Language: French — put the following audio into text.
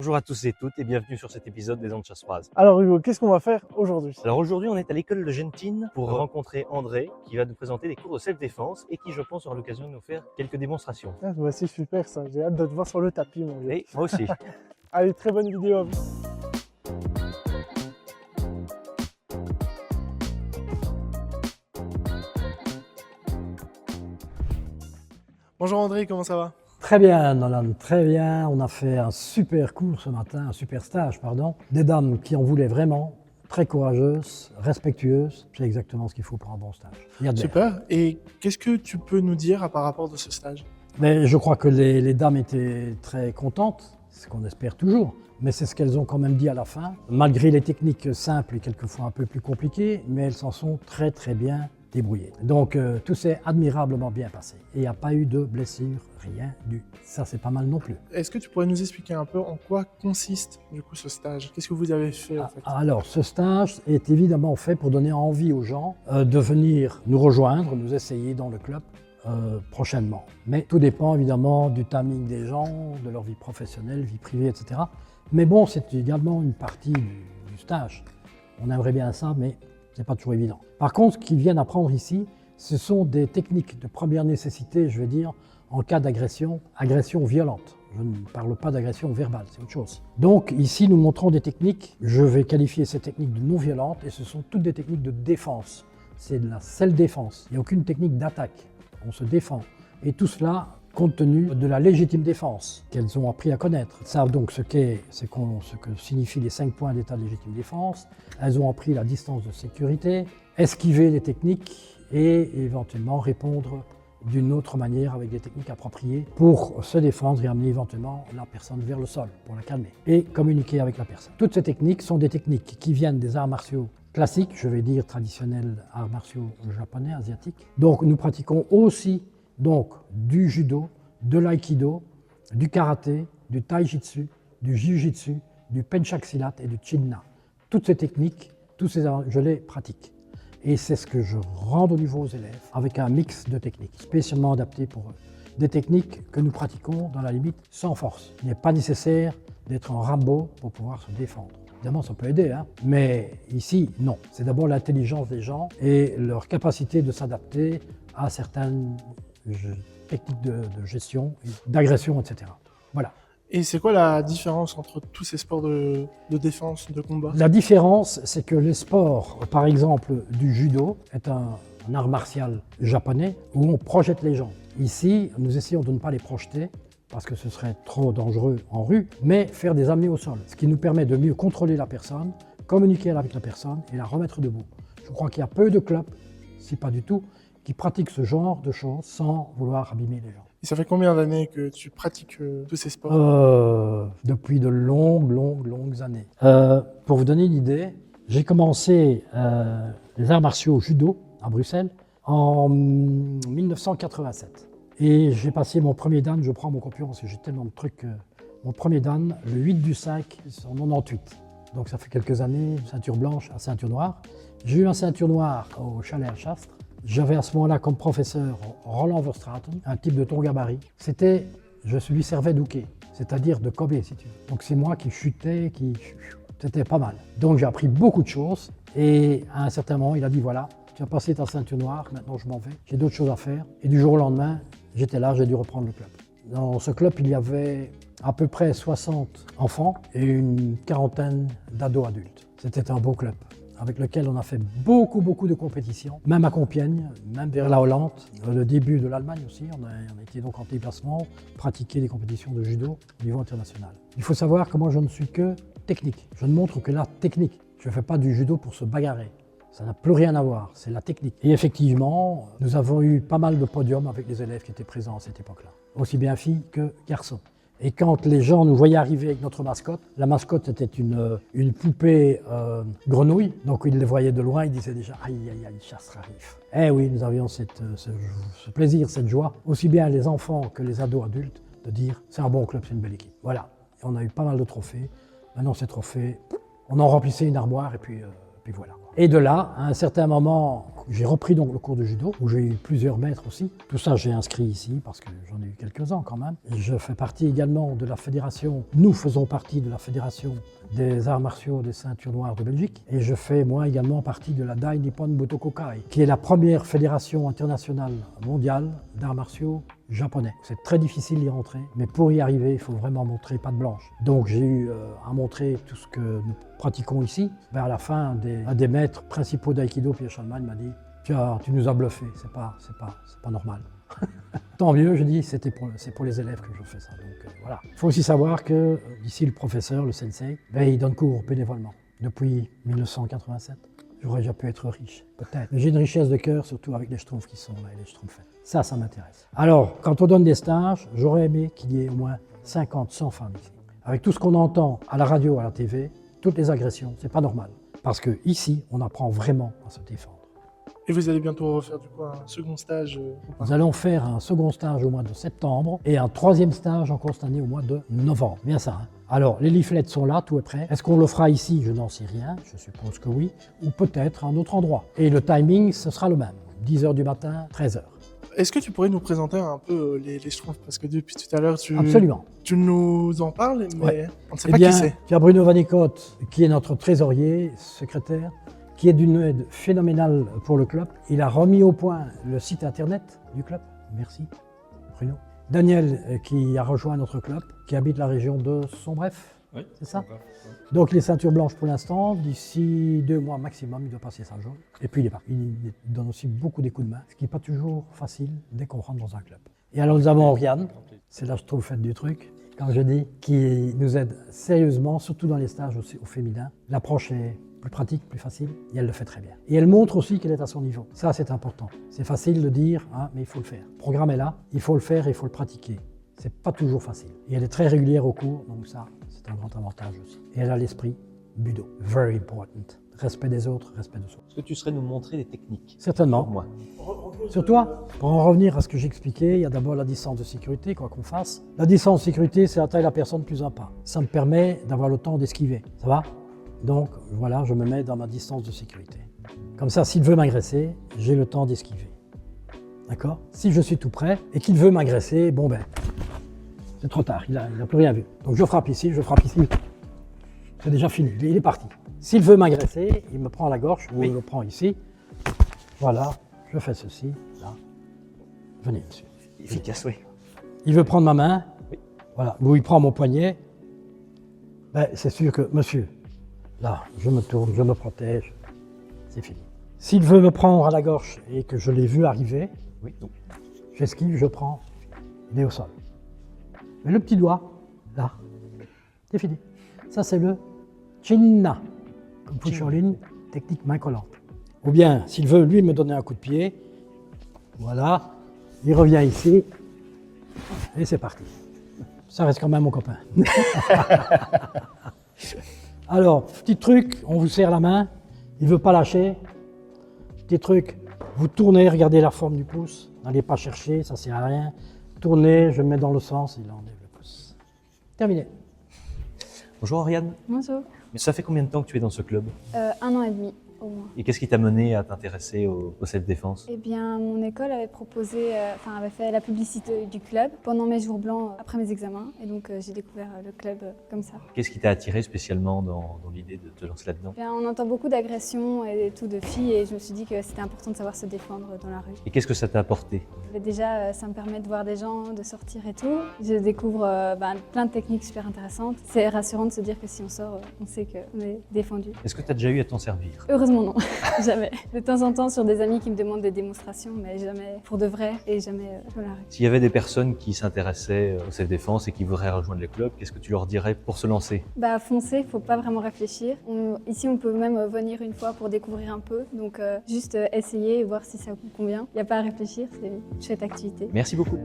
Bonjour à tous et toutes et bienvenue sur cet épisode des Ondes Chasseroises. Alors Hugo, qu'est-ce qu'on va faire aujourd'hui? Alors aujourd'hui on est à l'école de Gentine pour rencontrer André qui va nous présenter des cours de self-défense et qui je pense aura l'occasion de nous faire quelques démonstrations. Ah, bah, c'est super ça, j'ai hâte de te voir sur le tapis mon vieux. Et moi aussi. Allez, très bonne vidéo à vous. Bonjour André, comment ça va? Très bien, Nolan, très bien. On a fait un super cours ce matin, un super stage, pardon. Des dames qui en voulaient vraiment, très courageuses, respectueuses. C'est exactement ce qu'il faut pour un bon stage. Il y a de l'air. Super, et qu'est-ce que tu peux nous dire par rapport de ce stage? Mais je crois que les dames étaient très contentes, c'est ce qu'on espère toujours. Mais c'est ce qu'elles ont quand même dit à la fin. Malgré les techniques simples et quelquefois un peu plus compliquées, mais elles s'en sont très très bien débrouillées. Donc tout s'est admirablement bien passé. Et il n'y a pas eu de blessures, rien du. Ça c'est pas mal non plus. Est-ce que tu pourrais nous expliquer un peu en quoi consiste du coup ce stage? Qu'est-ce que vous avez fait en fait? Alors ce stage est évidemment fait pour donner envie aux gens de venir nous rejoindre, nous essayer dans le club prochainement. Mais tout dépend évidemment du timing des gens, de leur vie professionnelle, vie privée, etc. Mais bon, c'est également une partie du stage. On aimerait bien ça, mais c'est pas toujours évident. Par contre, ce qu'ils viennent apprendre ici, ce sont des techniques de première nécessité, je vais dire, en cas d'agression, agression violente. Je ne parle pas d'agression verbale, c'est autre chose. Donc ici, nous montrons des techniques, je vais qualifier ces techniques de non violentes, et ce sont toutes des techniques de défense. C'est de la self-défense, il n'y a aucune technique d'attaque, on se défend. Et tout cela compte tenu de la légitime défense qu'elles ont appris à connaître. Elles savent donc ce que signifient les 5 points d'état de légitime défense. Elles ont appris la distance de sécurité, esquiver les techniques et éventuellement répondre d'une autre manière avec des techniques appropriées pour se défendre et amener éventuellement la personne vers le sol pour la calmer et communiquer avec la personne. Toutes ces techniques sont des techniques qui viennent des arts martiaux classiques, je vais dire traditionnels arts martiaux japonais, asiatiques. Donc nous pratiquons aussi donc du judo, de l'aïkido, du karaté, du taijitsu, du jiu-jitsu, du penchaksilat et du chinna. Toutes ces techniques, je les pratique. Et c'est ce que je rends au niveau aux élèves avec un mix de techniques spécialement adaptées pour eux. Des techniques que nous pratiquons dans la limite sans force. Il n'est pas nécessaire d'être un Rambo pour pouvoir se défendre. Évidemment, ça peut aider, hein, mais ici, non. C'est d'abord l'intelligence des gens et leur capacité de s'adapter à certaines techniques de gestion, d'agression, etc. Voilà. Et c'est quoi la différence entre tous ces sports de défense, de combat? La différence, c'est que les sports, par exemple du judo, est un art martial japonais où on projette les gens. Ici, nous essayons de ne pas les projeter parce que ce serait trop dangereux en rue, mais faire des amener au sol, ce qui nous permet de mieux contrôler la personne, communiquer avec la personne et la remettre debout. Je crois qu'il y a peu de clubs, si pas du tout, qui pratiquent ce genre de choses sans vouloir abîmer les gens. Et ça fait combien d'années que tu pratiques tous ces sports? Depuis de longues années. Pour vous donner une idée, j'ai commencé les arts martiaux judo à Bruxelles en 1987. Et j'ai passé mon premier dan, je prends mon copion parce que j'ai tellement de trucs. Mon premier dan, le 8 du 5, en 98. Donc ça fait quelques années, ceinture blanche à ceinture noire. J'ai eu un ceinture noire au chalet à Chastres. J'avais à ce moment-là comme professeur Roland Verstraeten, un type de ton gabarit. Je lui servais d'uke, c'est-à-dire de Kobe si tu veux. Donc c'est moi qui chutais, c'était pas mal. Donc j'ai appris beaucoup de choses et à un certain moment il a dit voilà, tu as passé ta ceinture noire, maintenant je m'en vais, j'ai d'autres choses à faire. Et du jour au lendemain, j'étais là, j'ai dû reprendre le club. Dans ce club, il y avait à peu près 60 enfants et une quarantaine d'ados adultes. C'était un beau club avec lequel on a fait beaucoup de compétitions, même à Compiègne, même vers la Hollande, le début de l'Allemagne aussi, on a été donc en déplacement, pratiquer des compétitions de judo au niveau international. Il faut savoir que moi je ne suis que technique, je ne montre que la technique, je ne fais pas du judo pour se bagarrer, ça n'a plus rien à voir, c'est la technique. Et effectivement, nous avons eu pas mal de podiums avec les élèves qui étaient présents à cette époque-là, aussi bien filles que garçons. Et quand les gens nous voyaient arriver avec notre mascotte, la mascotte était une poupée grenouille, donc ils les voyaient de loin, ils disaient déjà « aïe, aïe, aïe, chasse arrive ». Eh oui, nous avions ce plaisir, cette joie, aussi bien les enfants que les ados adultes, de dire « c'est un bon club, c'est une belle équipe ». Voilà, et on a eu pas mal de trophées. Maintenant ces trophées, on en remplissait une armoire et puis puis voilà. Et de là, à un certain moment, j'ai repris donc le cours de judo, où j'ai eu plusieurs maîtres aussi. Tout ça, j'ai inscrit ici, parce que j'en ai eu quelques-uns quand même. Je fais partie également de la fédération, nous faisons partie de la fédération des arts martiaux des ceintures noires de Belgique. Et je fais moi également partie de la Dai Nippon Butokokai, qui est la première fédération internationale mondiale d'arts martiaux japonais. C'est très difficile d'y rentrer, mais pour y arriver, il faut vraiment montrer patte blanche. Donc j'ai eu à montrer tout ce que nous pratiquons ici. Ben à la fin, un des maîtres principaux d'Aïkido, Pierre Chalman, m'a dit « Tu nous as bluffé, c'est pas normal. » Tant mieux, je dis, c'est pour les élèves que je fais ça. Donc voilà. Il faut aussi savoir que ici, le professeur, le sensei, ben, il donne cours bénévolement depuis 1987. J'aurais déjà pu être riche, peut-être. Mais j'ai une richesse de cœur, surtout avec les schtroumpfs qui sont là et les schtroumpfs. Ça m'intéresse. Alors, quand on donne des stages, j'aurais aimé qu'il y ait au moins 50, 100 femmes ici. Avec tout ce qu'on entend à la radio, à la TV, toutes les agressions, c'est pas normal. Parce que ici, on apprend vraiment à se défendre. Et vous allez bientôt refaire du coup un second stage ou pas? Nous allons faire un second stage au mois de septembre et un troisième stage encore cette année au mois de novembre. Bien ça, hein? Alors, les leaflets sont là, tout est prêt. Est-ce qu'on le fera ici? Je n'en sais rien, je suppose que oui. Ou peut-être à un autre endroit. Et le timing, ce sera le même. 10h du matin, 13h. Est-ce que tu pourrais nous présenter un peu les schtroumpfs? Parce que depuis tout à l'heure, Absolument. Tu nous en parles, mais Ouais. on ne sait pas qui c'est. Il y a Bruno Vanicotte, qui est notre trésorier, secrétaire, qui est d'une aide phénoménale pour le club. Il a remis au point le site internet du club. Merci, Bruno. Daniel, qui a rejoint notre club, qui habite la région de Sombref, oui, c'est ça? Donc il est ceinture blanche pour l'instant. D'ici 2 mois maximum, il doit passer sa jaune. Et puis il est parti. Il donne aussi beaucoup des coups de main, ce qui n'est pas toujours facile dès qu'on rentre dans un club. Et alors nous avons Oriane, c'est là je trouve fait du truc, quand je dis, qui nous aide sérieusement, surtout dans les stages au féminin. L'approche est plus pratique, plus facile, et elle le fait très bien. Et elle montre aussi qu'elle est à son niveau. Ça, c'est important. C'est facile de dire, hein, mais il faut le faire. Le programme est là, il faut le faire et il faut le pratiquer. C'est pas toujours facile. Et elle est très régulière au cours, donc ça, c'est un grand avantage aussi. Et elle a l'esprit budo. Very important. Respect des autres, respect de soi. Est-ce que tu saurais nous montrer des techniques? Certainement. Pour moi. Sur toi, pour en revenir à ce que j'expliquais, il y a d'abord la distance de sécurité, quoi qu'on fasse. La distance de sécurité, c'est la taille de la personne plus un pas. Ça me permet d'avoir le temps d'esquiver. Ça va? Donc voilà, je me mets dans ma distance de sécurité. Comme ça, s'il veut m'agresser, j'ai le temps d'esquiver. D'accord? Si je suis tout prêt et qu'il veut m'agresser, bon ben, c'est trop tard, il n'a plus rien vu. Donc je frappe ici, c'est déjà fini, il est parti. S'il veut m'agresser, il me prend à la gorge, ou il me prend ici. Voilà, je fais ceci, là. Venez, monsieur. Efficace, oui. Il veut prendre ma main, oui. Voilà, ou il prend mon poignet. Ben, c'est sûr que, monsieur, là, je me tourne, je me protège, c'est fini. S'il veut me prendre à la gorge et que je l'ai vu arriver, oui, j'esquive, je prends, il est au sol. Mais le petit doigt, là, c'est fini. Ça, c'est le Chinna, comme Fu Shaolin, technique main collante. Ou bien, s'il veut, lui, me donner un coup de pied, voilà, il revient ici, et c'est parti. Ça reste quand même mon copain. Alors, petit truc, on vous serre la main, il ne veut pas lâcher. Petit truc, vous tournez, regardez la forme du pouce, n'allez pas chercher, ça ne sert à rien. Tournez, je mets dans le sens, il enlève le pouce. Terminé. Bonjour Oriane. Bonjour. Mais ça fait combien de temps que tu es dans ce club? 1 an et demi. Au moins. Et qu'est-ce qui t'a mené à t'intéresser au self-défense? Eh bien, mon école avait proposé, avait fait la publicité du club pendant mes jours blancs après mes examens. Et donc, j'ai découvert le club comme ça. Qu'est-ce qui t'a attiré spécialement dans l'idée de te lancer là-dedans? Eh bien, on entend beaucoup d'agressions et tout de filles et je me suis dit que c'était important de savoir se défendre dans la rue. Et qu'est-ce que ça t'a apporté? Mais déjà, ça me permet de voir des gens, de sortir et tout. Je découvre plein de techniques super intéressantes. C'est rassurant de se dire que si on sort, on sait qu'on est défendu. Est-ce que tu as déjà eu à t'en servir? Heureusement non, jamais. De temps en temps sur des amis qui me demandent des démonstrations, mais jamais pour de vrai et jamais dans la rue. S'il y avait des personnes qui s'intéressaient au self-défense et qui voudraient rejoindre le club, qu'est-ce que tu leur dirais pour se lancer? Foncez, faut pas vraiment réfléchir. Ici, on peut même venir une fois pour découvrir un peu, donc juste essayer et voir si ça vous convient. Il n'y a pas à réfléchir, c'est une chouette activité. Merci beaucoup.